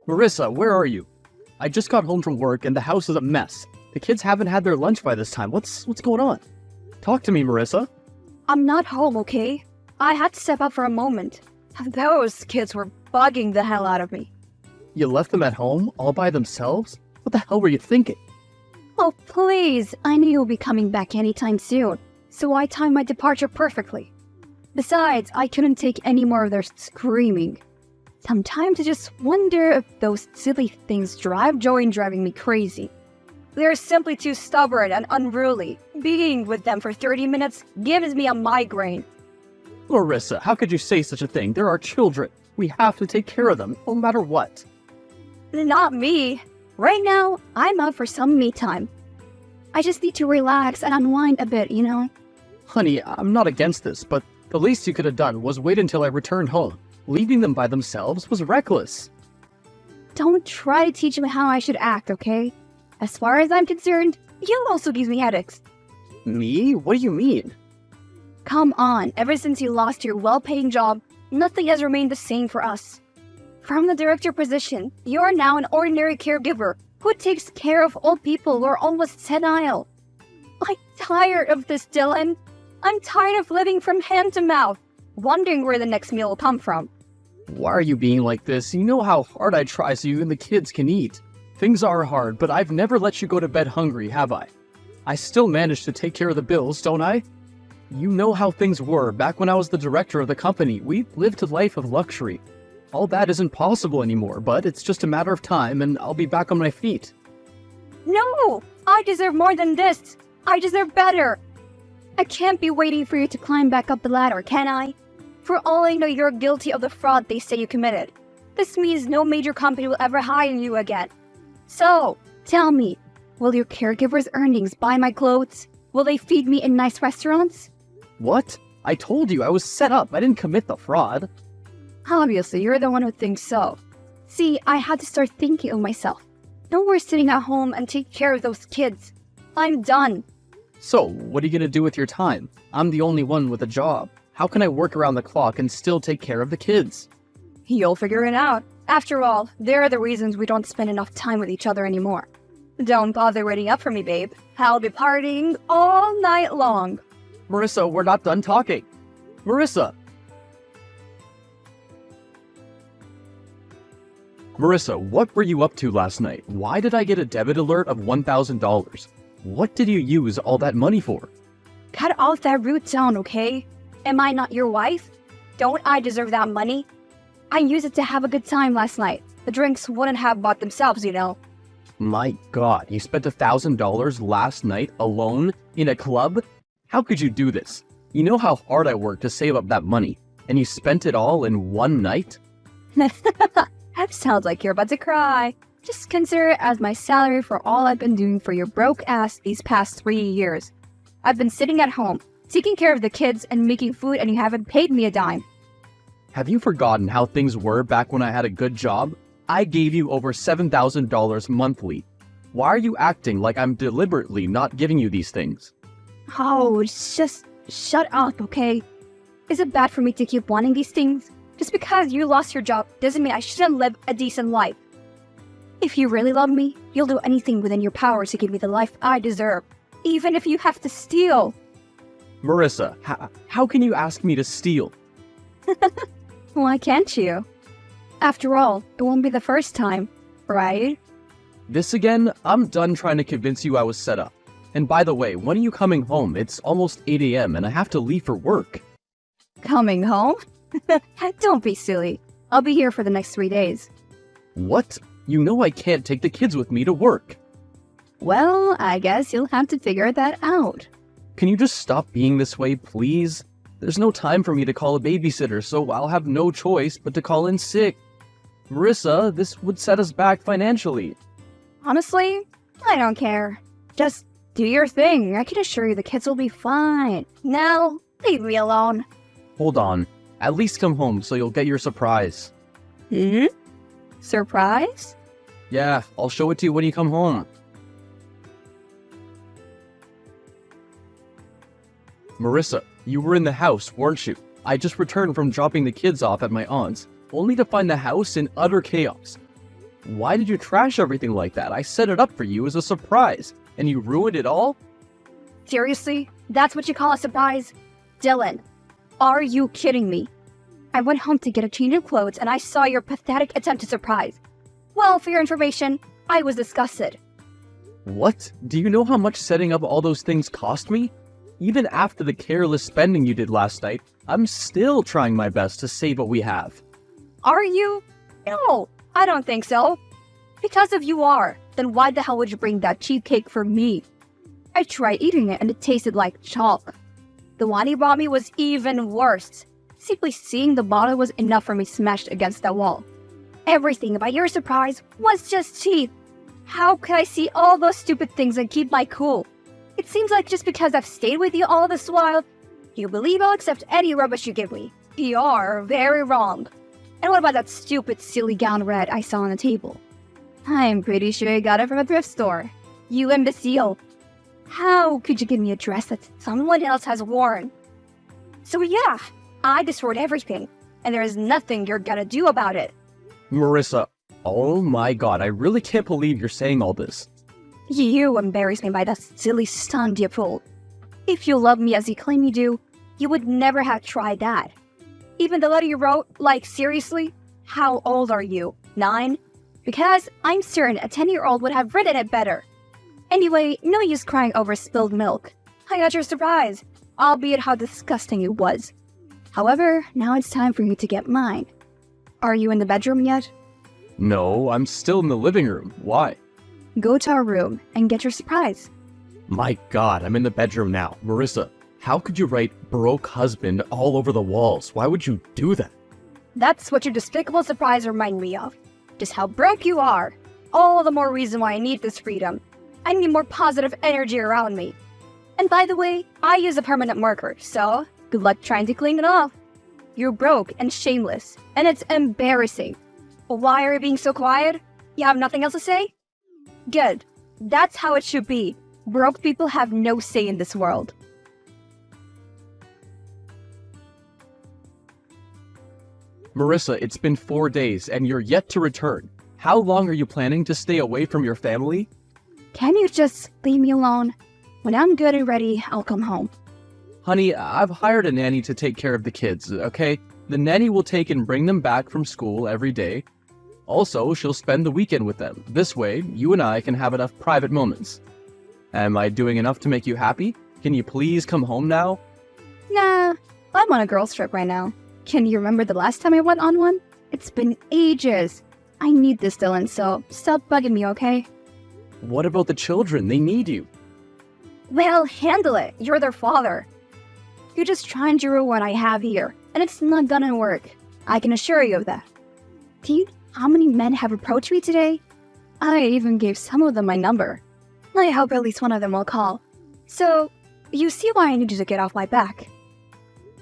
Marissa, where are you? I just got home from work and the house is a mess. The kids haven't had their lunch by this time. What's going on? Talk to me, Marissa. I'm not home, okay? I had to step out for a moment. Those kids were bugging the hell out of me. You left them at home, all by themselves? What the hell were you thinking? Oh, please. I knew you'll be coming back anytime soon, so I timed my departure perfectly. Besides, I couldn't take any more of their screaming. Sometimes I just wonder if those silly things drive Joey and driving me crazy. They're simply too stubborn and unruly. Being with them for 30 minutes gives me a migraine. Marissa, how could you say such a thing? They're our children. We have to take care of them, no matter what. Not me. Right now, I'm out for some me time. I just need to relax and unwind a bit, you know? Honey, I'm not against this, but the least you could have done was wait until I returned home. Leaving them by themselves was reckless. Don't try to teach me how I should act, okay? As far as I'm concerned, you also give me headaches. Me? What do you mean? Come on, ever since you lost your well-paying job, nothing has remained the same for us. From the director position, you are now an ordinary caregiver who takes care of old people who are almost senile. I'm tired of this, Dylan. I'm tired of living from hand to mouth, wondering where the next meal will come from. Why are you being like this? You know how hard I try so you and the kids can eat. Things are hard, but I've never let you go to bed hungry, have I? I still manage to take care of the bills, don't I? You know how things were back when I was the director of the company. We lived a life of luxury. All that isn't possible anymore, but it's just a matter of time and I'll be back on my feet. No! I deserve more than this! I deserve better! I can't be waiting for you to climb back up the ladder, can I? For all I know, you're guilty of the fraud they say you committed. This means no major company will ever hire you again. So, tell me, will your caregiver's earnings buy my clothes? Will they feed me in nice restaurants? What? I told you I was set up. I didn't commit the fraud. Obviously, you're the one who thinks so. See, I had to start thinking of myself. No more sitting at home and take care of those kids. I'm done. So, what are you gonna do with your time? I'm the only one with a job. How can I work around the clock and still take care of the kids? You'll figure it out. After all, there are the reasons we don't spend enough time with each other anymore. Don't bother waiting up for me, babe. I'll be partying all night long. Marissa, we're not done talking. Marissa! Marissa, what were you up to last night? Why did I get a debit alert of $1,000? What did you use all that money for? Cut off that rude tone, okay? Am I not your wife? Don't I deserve that money? I used it to have a good time last night. The drinks wouldn't have bought themselves, you know. My God, you spent $1,000 last night alone in a club? How could you do this? You know how hard I worked to save up that money, and you spent it all in one night? That sounds like you're about to cry. Just consider it as my salary for all I've been doing for your broke ass these past 3 years. I've been sitting at home, taking care of the kids and making food, and you haven't paid me a dime. Have you forgotten how things were back when I had a good job? I gave you over $7,000 monthly. Why are you acting like I'm deliberately not giving you these things? Oh, just shut up, okay? Is it bad for me to keep wanting these things? Just because you lost your job doesn't mean I shouldn't live a decent life. If you really love me, you'll do anything within your power to give me the life I deserve, even if you have to steal. Marissa, how can you ask me to steal? Why can't you? After all, it won't be the first time, right? This again? I'm done trying to convince you I was set up. And by the way, when are you coming home? It's almost 8 a.m. and I have to leave for work. Coming home? Don't be silly. I'll be here for the next 3 days. What? You know I can't take the kids with me to work. Well, I guess you'll have to figure that out. Can you just stop being this way, please? There's no time for me to call a babysitter, so I'll have no choice but to call in sick. Marissa, this would set us back financially. Honestly, I don't care. Just do your thing. I can assure you the kids will be fine. Now, leave me alone. Hold on. At least come home so you'll get your surprise. Surprise? Yeah, I'll show it to you when you come home. Marissa, you were in the house, weren't you? I just returned from dropping the kids off at my aunt's, only to find the house in utter chaos. Why did you trash everything like that? I set it up for you as a surprise, and you ruined it all? Seriously? That's what you call a surprise? Dylan, are you kidding me? I went home to get a change of clothes and I saw your pathetic attempt to surprise. Well, for your information, I was disgusted. What? Do you know how much setting up all those things cost me? Even after the careless spending you did last night, I'm still trying my best to save what we have. Are you? No, I don't think so. Because if you are, then why the hell would you bring that cheesecake for me? I tried eating it and it tasted like chalk. The one he brought me was even worse. Simply seeing the bottle was enough for me smashed against the wall. Everything about your surprise was just cheap. How could I see all those stupid things and keep my cool? It seems like just because I've stayed with you all this while, you believe I'll accept any rubbish you give me. You're very wrong. And what about that stupid silly gown red I saw on the table? I'm pretty sure you got it from a thrift store. You imbecile. How could you give me a dress that someone else has worn? So yeah, I destroyed everything, and there is nothing you're gonna do about it. Marissa, oh my god, I really can't believe you're saying all this. You embarrass me by that silly stunt you pulled. If you love me as you claim you do, you would never have tried that. Even the letter you wrote, like seriously? How old are you? 9? Because I'm certain a 10-year-old would have written it better. Anyway, no use crying over spilled milk. I got your surprise, albeit how disgusting it was. However, now it's time for you to get mine. Are you in the bedroom yet? No, I'm still in the living room. Why? Go to our room and get your surprise. My god, I'm in the bedroom now. Marissa, how could you write broke husband all over the walls? Why would you do that? That's what your despicable surprise reminded me of. Just how broke you are. All the more reason why I need this freedom. I need more positive energy around me. And by the way, I use a permanent marker, so good luck trying to clean it off. You're broke and shameless, and it's embarrassing. Why are you being so quiet? You have nothing else to say? Good. That's how it should be. Broke people have no say in this world. Marissa, it's been 4 days and you're yet to return. How long are you planning to stay away from your family? Can you just leave me alone? When I'm good and ready, I'll come home. Honey, I've hired a nanny to take care of the kids, okay? The nanny will take and bring them back from school every day. Also, she'll spend the weekend with them. This way, you and I can have enough private moments. Am I doing enough to make you happy? Can you please come home now? Nah, I'm on a girls' trip right now. Can you remember the last time I went on one? It's been ages. I need this, Dylan, so stop bugging me, okay? What about the children? They need you. Well, handle it. You're their father. You're just trying to ruin what I have here, and it's not gonna work. I can assure you of that. Do you know how many men have approached me today? I even gave some of them my number. I hope at least one of them will call. So, you see why I need you to get off my back.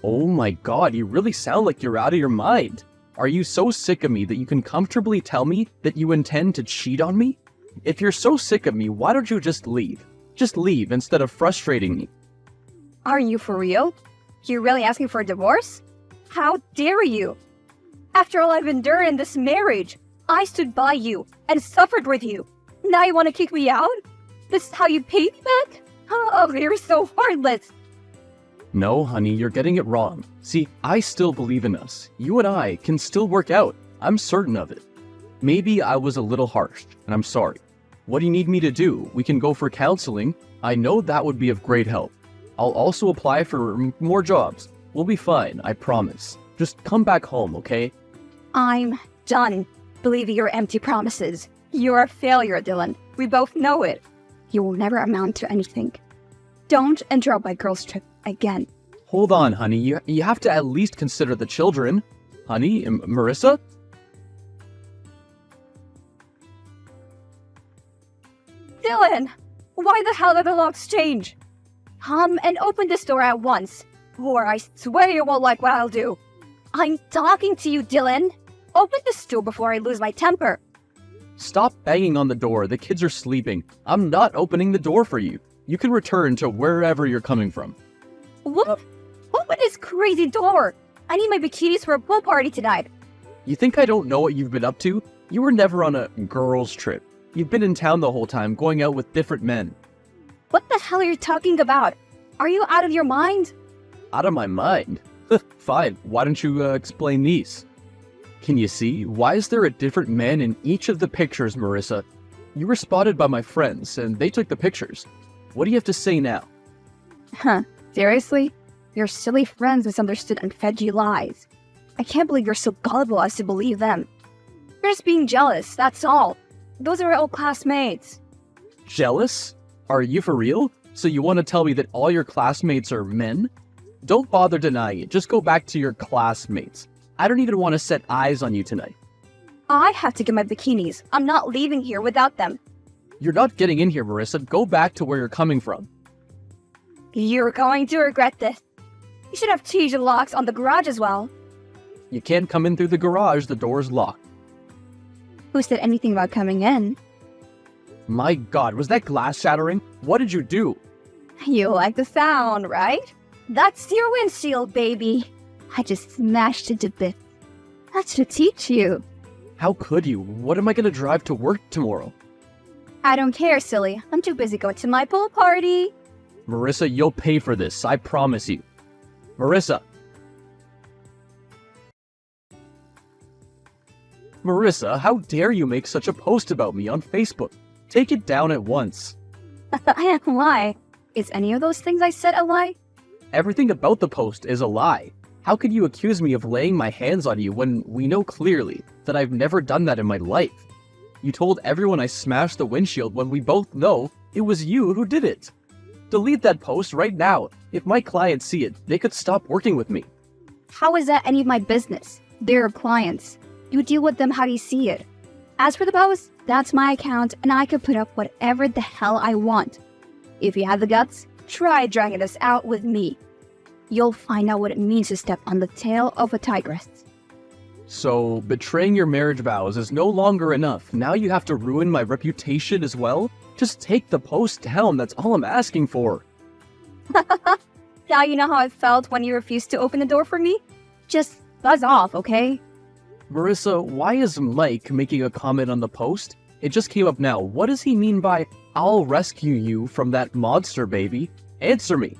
Oh my god, you really sound like you're out of your mind. Are you so sick of me that you can comfortably tell me that you intend to cheat on me? If you're so sick of me, why don't you just leave? Just leave instead of frustrating me. Are you for real? You're really asking for a divorce? How dare you? After all I've endured in this marriage, I stood by you and suffered with you. Now you want to kick me out? This is how you pay me back? Oh, you're so heartless. No, honey, you're getting it wrong. See, I still believe in us. You and I can still work out. I'm certain of it. Maybe I was a little harsh, and I'm sorry. What do you need me to do? We can go for counseling. I know that would be of great help. I'll also apply for more jobs. We'll be fine, I promise. Just come back home, okay? I'm done believing your empty promises. You're a failure, Dylan. We both know it. You will never amount to anything. Don't interrupt my girls' trip again. Hold on, honey. You have to at least consider the children. Honey, Marissa? Dylan! Why the hell did the locks change? Come and open this door at once, or I swear you won't like what I'll do. I'm talking to you, Dylan. Open this door before I lose my temper. Stop banging on the door. The kids are sleeping. I'm not opening the door for you. You can return to wherever you're coming from. What? Open this crazy door! I need my bikinis for a pool party tonight. You think I don't know what you've been up to? You were never on a girls' trip. You've been in town the whole time, going out with different men. What the hell are you talking about? Are you out of your mind? Out of my mind? Fine, why don't you explain these? Can you see? Why is there a different man in each of the pictures, Marissa? You were spotted by my friends, and they took the pictures. What do you have to say now? Huh, seriously? Your silly friends misunderstood and fed you lies. I can't believe you're so gullible as to believe them. You're just being jealous, that's all. Those are our old classmates. Jealous? Are you for real? So you want to tell me that all your classmates are men? Don't bother denying it, just go back to your classmates. I don't even want to set eyes on you tonight. I have to get my bikinis. I'm not leaving here without them. You're not getting in here, Marissa. Go back to where you're coming from. You're going to regret this. You should have changed the locks on the garage as well. You can't come in through the garage, the door's locked. Who said anything about coming in? My god, was that glass shattering? What did you do? You like the sound, right? That's your windshield, baby. I just smashed it to bits. That should teach you. How could you? What am I gonna drive to work tomorrow? I don't care, silly. I'm too busy going to my pool party. Marissa, you'll pay for this, I promise you. Marissa! Marissa, how dare you make such a post about me on Facebook? Take it down at once. Why? Is any of those things I said a lie? Everything about the post is a lie. How could you accuse me of laying my hands on you when we know clearly that I've never done that in my life? You told everyone I smashed the windshield when we both know it was you who did it. Delete that post right now. If my clients see it, they could stop working with me. How is that any of my business? They're clients. You deal with them how you see it. As for the post, that's my account and I can put up whatever the hell I want. If you have the guts, try dragging this out with me. You'll find out what it means to step on the tail of a tigress. So, betraying your marriage vows is no longer enough. Now you have to ruin my reputation as well? Just take the post down, that's all I'm asking for. Now you know how I felt when you refused to open the door for me? Just buzz off, okay? Marissa, why is Mike making a comment on the post? It just came up now. What does he mean by, I'll rescue you from that monster, baby? Answer me.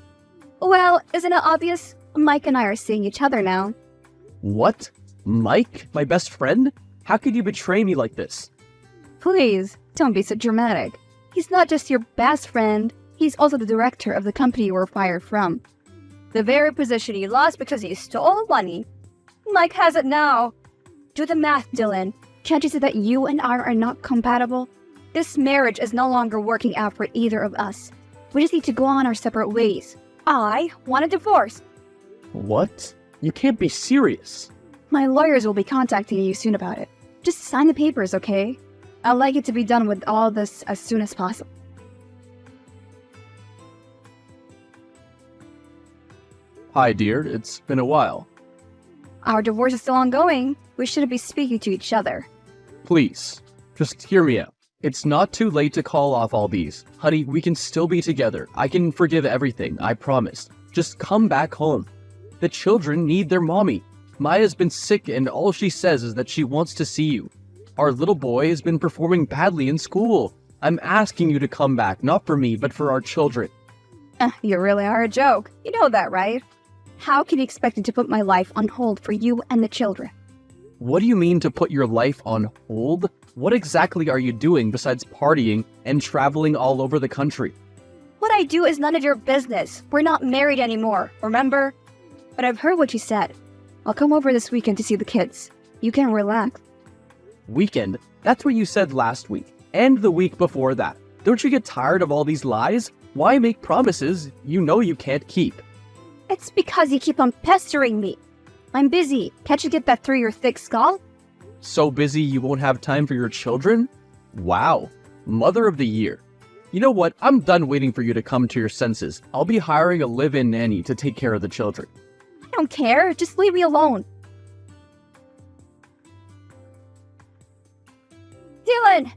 Well, isn't it obvious? Mike and I are seeing each other now. What? Mike? My best friend? How could you betray me like this? Please, don't be so dramatic. He's not just your best friend, he's also the director of the company you were fired from. The very position you lost because you stole money. Mike has it now. Do the math, Dylan. Can't you see that you and I are not compatible? This marriage is no longer working out for either of us. We just need to go on our separate ways. I want a divorce. What? You can't be serious. My lawyers will be contacting you soon about it. Just sign the papers, okay? I'd like it to be done with all this as soon as possible. Hi, dear. It's been a while. Our divorce is still ongoing. We shouldn't be speaking to each other. Please, just hear me out. It's not too late to call off all these. Honey, we can still be together. I can forgive everything, I promise. Just come back home. The children need their mommy. Maya's been sick and all she says is that she wants to see you. Our little boy has been performing badly in school. I'm asking you to come back, not for me, but for our children. You really are a joke. You know that, right? How can you expect me to put my life on hold for you and the children? What do you mean to put your life on hold? What exactly are you doing besides partying and traveling all over the country? What I do is none of your business. We're not married anymore, remember? But I've heard what you said. I'll come over this weekend to see the kids. You can relax. Weekend? That's what you said last week. And the week before that. Don't you get tired of all these lies? Why make promises you know you can't keep? It's because you keep on pestering me. I'm busy. Can't you get that through your thick skull? So busy you won't have time for your children? Wow. Mother of the Year. You know what? I'm done waiting for you to come to your senses. I'll be hiring a live-in nanny to take care of the children. I don't care. Just leave me alone. Dylan!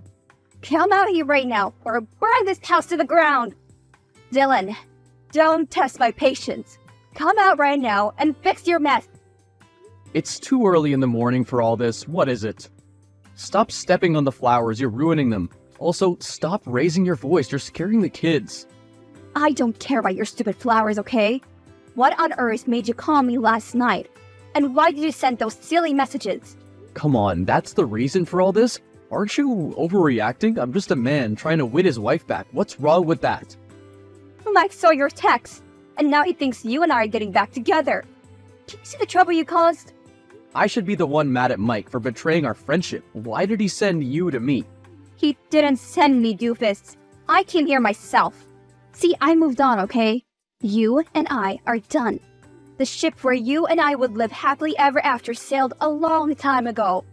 Come out here right now or I'll burn this house to the ground. Dylan, don't test my patience. Come out right now and fix your mess. It's too early in the morning for all this. What is it? Stop stepping on the flowers, you're ruining them. Also, stop raising your voice, you're scaring the kids. I don't care about your stupid flowers, okay? What on earth made you call me last night? And why did you send those silly messages? Come on, that's the reason for all this? Aren't you overreacting? I'm just a man trying to win his wife back. What's wrong with that? Mike saw your text, and now he thinks you and I are getting back together. Can you see the trouble you caused? I should be the one mad at Mike for betraying our friendship. Why did he send you to me? He didn't send me, doofus. I came here myself. See, I moved on, okay? You and I are done. The ship where you and I would live happily ever after sailed a long time ago.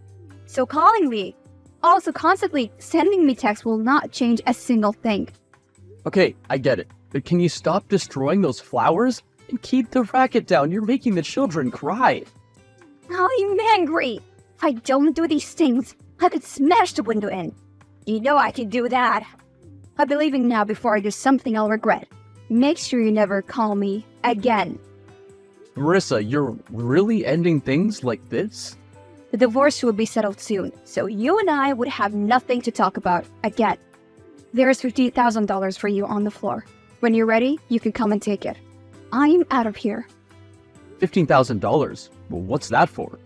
So calling me, also constantly sending me texts will not change a single thing. Okay, I get it. But can you stop destroying those flowers? And keep the racket down. You're making the children cry. I'm angry. If I don't do these things, I could smash the window in. You know I can do that. I'll be leaving now before I do something I'll regret. Make sure you never call me again. Marissa, you're really ending things like this? The divorce will be settled soon, so you and I would have nothing to talk about again. There's $50,000 for you on the floor. When you're ready, you can come and take it. I'm out of here. $15,000? Well, what's that for?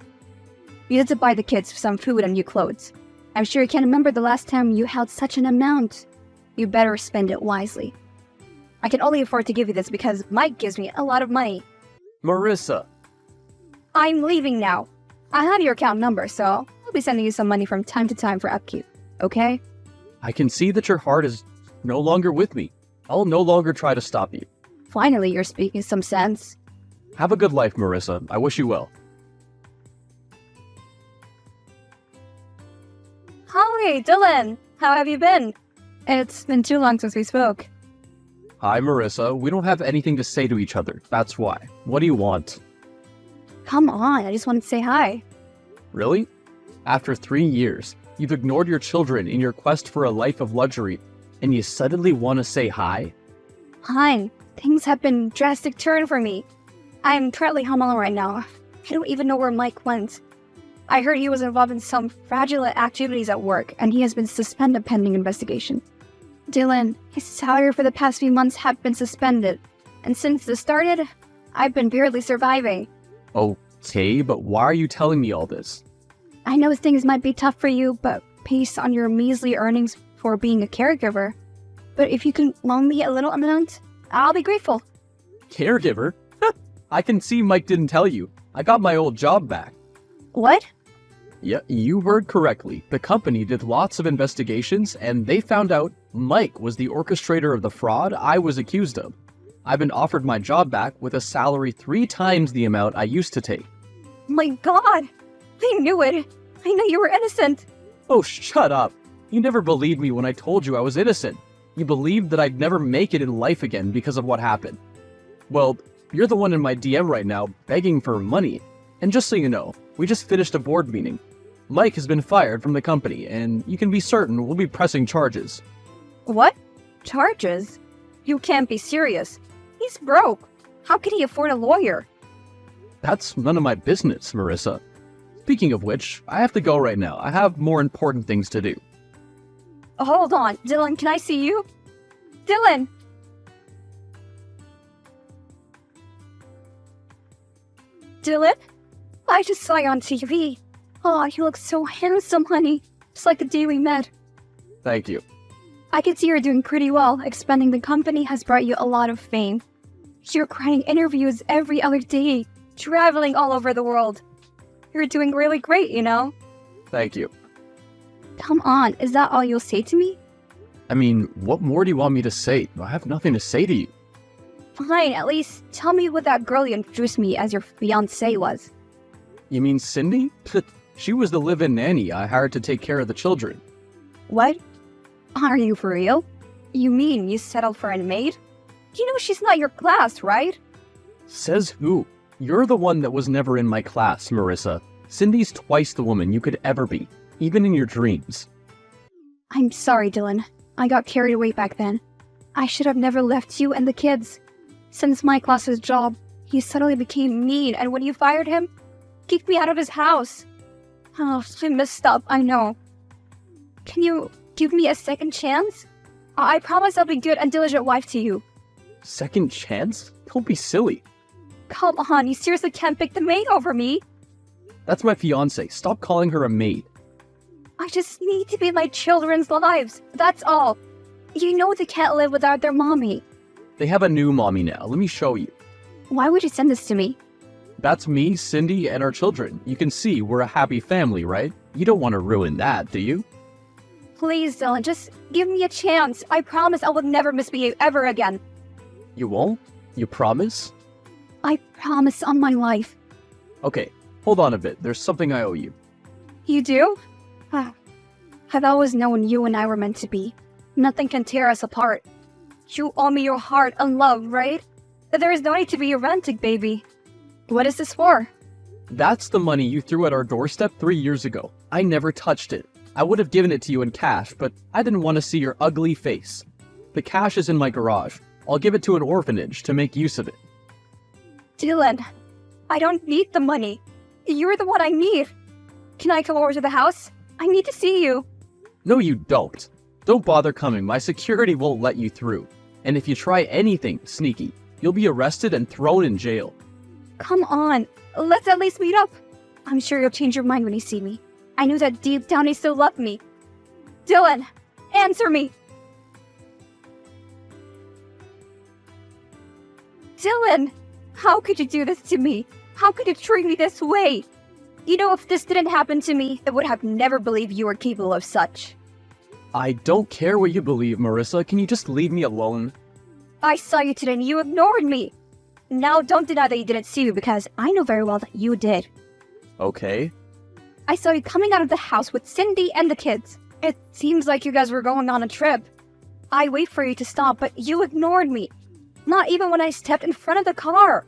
You had to buy the kids some food and new clothes. I'm sure you can't remember the last time you held such an amount. You better spend it wisely. I can only afford to give you this because Mike gives me a lot of money. Marissa. I'm leaving now. I have your account number, so I'll be sending you some money from time to time for upkeep, okay? I can see that your heart is no longer with me. I'll no longer try to stop you. Finally, you're speaking some sense. Have a good life, Marissa. I wish you well. Hi, Dylan. How have you been? It's been too long since we spoke. Hi, Marissa. We don't have anything to say to each other. That's why. What do you want? Come on, I just wanted to say hi. Really? After 3 years, you've ignored your children in your quest for a life of luxury, and you suddenly want to say hi? Hi, things have been drastic turn for me. I'm currently home alone right now. I don't even know where Mike went. I heard he was involved in some fraudulent activities at work, and he has been suspended pending investigation. Dylan, his salary for the past few months have been suspended, and since this started, I've been barely surviving. Okay, but why are you telling me all this? I know things might be tough for you, but based on your measly earnings for being a caregiver, but if you can loan me a little amount, I'll be grateful. Caregiver? I can see Mike didn't tell you. I got my old job back. What? Yeah, you heard correctly. The company did lots of investigations, and they found out Mike was the orchestrator of the fraud I was accused of. I've been offered my job back with a salary 3 times the amount I used to take. My God! I knew it! I knew you were innocent! Oh, shut up! You never believed me when I told you I was innocent. You believed that I'd never make it in life again because of what happened. Well, you're the one in my DM right now begging for money. And just so you know, we just finished a board meeting. Mike has been fired from the company, and you can be certain we'll be pressing charges. What? Charges? You can't be serious. He's broke. How can he afford a lawyer? That's none of my business, Marissa. Speaking of which, I have to go right now. I have more important things to do. Hold on, Dylan, can I see you? Dylan! Dylan? I just saw you on TV. Oh, you look so handsome, honey. Just like the day we met. Thank you. I can see you're doing pretty well. Expanding the company has brought you a lot of fame. You're granting interviews every other day, traveling all over the world. You're doing really great, you know? Thank you. Come on, is that all you'll say to me? I mean, what more do you want me to say? I have nothing to say to you. Fine, at least tell me what that girl you introduced me as your fiancée was. You mean Cindy? She was the live-in nanny I hired to take care of the children. What? Are you for real? You mean you settled for a maid? You know she's not your class, right? Says who? You're the one that was never in my class, Marissa. Cindy's twice the woman you could ever be, even in your dreams. I'm sorry, Dylan. I got carried away back then. I should have never left you and the kids. Since Mike lost his job, he suddenly became mean, and when you fired him, kicked me out of his house. Oh, I messed up, I know. Can you give me a second chance? I promise I'll be good and diligent wife to you. Second chance? Don't be silly. Come on, you seriously can't pick the maid over me? That's my fiancée. Stop calling her a maid. I just need to be my children's lives, that's all. You know they can't live without their mommy. They have a new mommy now. Let me show you. Why would you send this to me? That's me, Cindy, and our children. You can see we're a happy family, right? You don't want to ruin that, do you? Please, Dylan, just give me a chance. I promise I will never misbehave ever again. You won't? You promise? I promise on my life. Okay, hold on a bit. There's something I owe you. You do? I've always known you and I were meant to be. Nothing can tear us apart. You owe me your heart and love, right? There is no need to be romantic, baby. What is this for? That's the money you threw at our doorstep 3 years ago. I never touched it. I would have given it to you in cash, but I didn't want to see your ugly face. The cash is in my garage. I'll give it to an orphanage to make use of it. Dylan, I don't need the money. You're the one I need. Can I come over to the house? I need to see you. No, you don't. Don't bother coming. My security won't let you through. And if you try anything sneaky, you'll be arrested and thrown in jail. Come on, let's at least meet up. I'm sure you'll change your mind when you see me. I knew that deep down you still loved me. Dylan, answer me. Dylan, how could you do this to me? How could you treat me this way? You know, if this didn't happen to me, I would have never believed you were capable of such. I don't care what you believe, Marissa. Can you just leave me alone? I saw you today and you ignored me. Now don't deny that you didn't see me because I know very well that you did. Okay. I saw you coming out of the house with Cindy and the kids. It seems like you guys were going on a trip. I wait for you to stop, but you ignored me. Not even when I stepped in front of the car.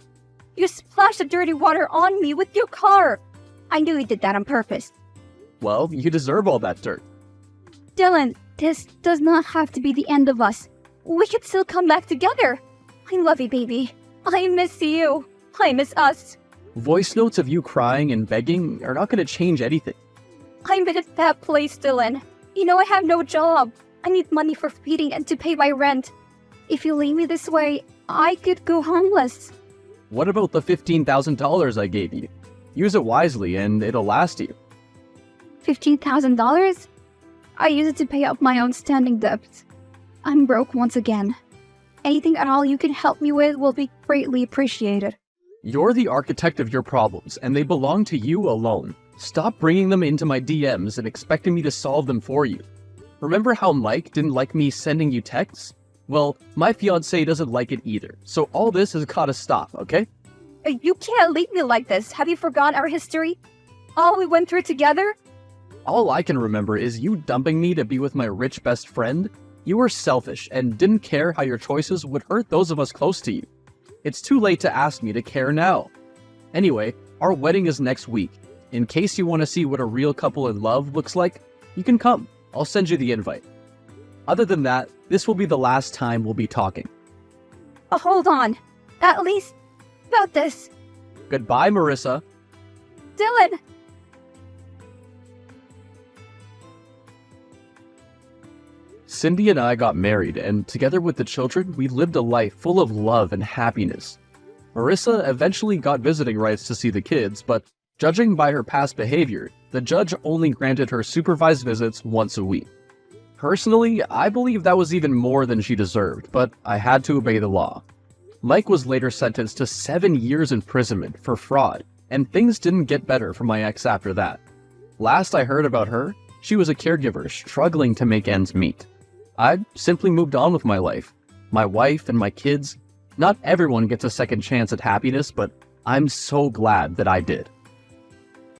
You splashed the dirty water on me with your car. I knew you did that on purpose. Well, you deserve all that dirt. Dylan, this does not have to be the end of us. We can still come back together. I love you, baby. I miss you. I miss us. Voice notes of you crying and begging are not going to change anything. I'm in a bad place, Dylan. You know I have no job. I need money for feeding and to pay my rent. If you leave me this way, I could go homeless. What about the $15,000 I gave you? Use it wisely and it'll last you. $15,000? I use it to pay up my own standing debts. I'm broke once again. Anything at all you can help me with will be greatly appreciated. You're the architect of your problems, and they belong to you alone. Stop bringing them into my DMs and expecting me to solve them for you. Remember how Mike didn't like me sending you texts? Well, my fiancé doesn't like it either, so all this has gotta stop, okay? You can't leave me like this. Have you forgotten our history? All we went through together? All I can remember is you dumping me to be with my rich best friend. You were selfish and didn't care how your choices would hurt those of us close to you. It's too late to ask me to care now. Anyway, our wedding is next week. In case you want to see what a real couple in love looks like, you can come. I'll send you the invite. Other than that, this will be the last time we'll be talking. Hold on. At least about this. Goodbye, Marissa. Dylan! Cindy and I got married, and together with the children, we lived a life full of love and happiness. Marissa eventually got visiting rights to see the kids, but judging by her past behavior, the judge only granted her supervised visits once a week. Personally, I believe that was even more than she deserved, but I had to obey the law. Mike was later sentenced to 7 years imprisonment for fraud, and things didn't get better for my ex after that. Last I heard about her, she was a caregiver struggling to make ends meet. I simply moved on with my life. My wife and my kids. Not everyone gets a second chance at happiness, but I'm so glad that I did.